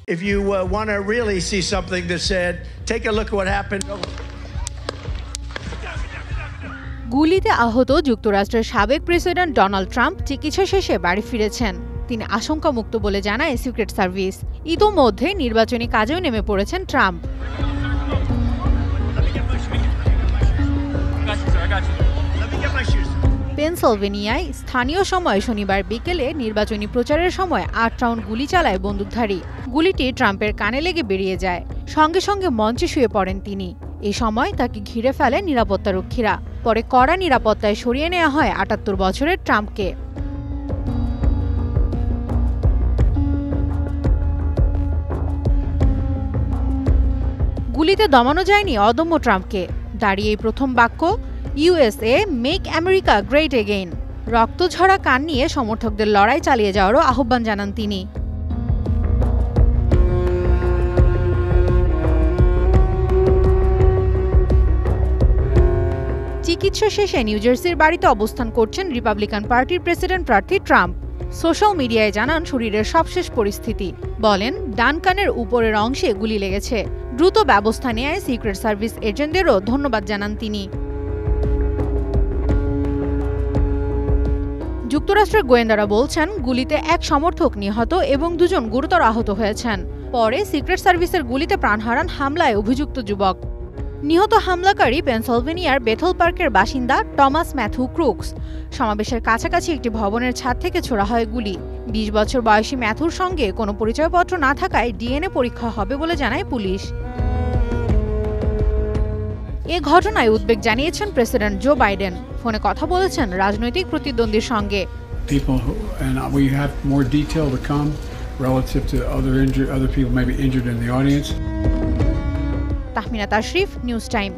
If you want to really see something that said, take a look at what happened. গুলিতে আহত যুক্তরাষ্ট্রের সাবেক president Donald Trump চিকিৎসা শেষে বাড়ি ফিরেছেন। তিনি আশঙ্কামুক্ত বলে জানায় সিক্রেট সার্ভিস। ইতোমধ্যে নির্বাচনী কাজেও নেমে পড়েছেন ট্রাম্প। পেনসিলভেনিয়ায় স্থানীয় সময় শনিবার বিকেলে নির্বাচনী প্রচারের সময় ৮ রাউন্ড গুলি চালায় বন্দুকধারী। গুলিটি ট্রাম্পের কানে লেগে বেরিয়ে যায়। সঙ্গে সঙ্গে মঞ্চে শুয়ে পড়েন তিনি। এ সময় তাকে ঘিরে ফেলে নিরাপত্তারক্ষীরা। পরে কড়া নিরাপত্তায় সরিয়ে নেওয়া হয় ৭৮ বছরের ট্রাম্পকে। গুলিতে দমানো যায়নি অদম্য ট্রাম্পকে। দাঁড়িয়ে প্রথম বাক্য, USA make America great again. রক্তঝরা কান নিয়ে সমর্থকদের লড়াই চালিয়ে যাওয়ারও আহ্বান জানান তিনি। চিকিৎসা শেষে নিউ জার্সির বাড়িতে অবস্থান করছেন রিপাবলিকান পার্টির প্রেসিডেন্ট প্রার্থী ট্রাম্প। সোশ্যাল মিডিয়ায় জানান শরীরের সবশেষ পরিস্থিতি। বলেন, ডান কানের উপরের অংশে গুলি লেগেছে। দ্রুত ব্যবস্থা নেয় সিক্রেট সার্ভিস এজেন্টদেরও ধন্যবাদ জানান তিনি। যুক্তরাষ্ট্রের গোয়েন্দারা বলছেন, গুলিতে এক সমর্থক নিহত এবং ২ জন গুরুতর আহত হয়েছেন। পরে সিক্রেট সার্ভিসের গুলিতে প্রাণ হারান হামলায় অভিযুক্ত যুবক। নিহত হামলাকারী পেনসিলভেনিয়ার বেথল পার্কের বাসিন্দা টমাস ম্যাথু ক্রুকস। সমাবেশের কাছাকাছি একটি ভবনের ছাদ থেকে ছোড়া হয় গুলি। ২০ বছর বয়সী ম্যাথুর সঙ্গে কোনো পরিচয়পত্র না থাকায় ডিএনএ পরীক্ষা হবে বলে জানায় পুলিশ। এ ঘটনায় উদ্বেগ জানিয়েছেন প্রেসিডেন্ট জো বাইডেন। ফোনে কথা বলেছেন রাজনৈতিক প্রতিদ্বন্দ্বীর সঙ্গে। Tahmina Tashrif, news time.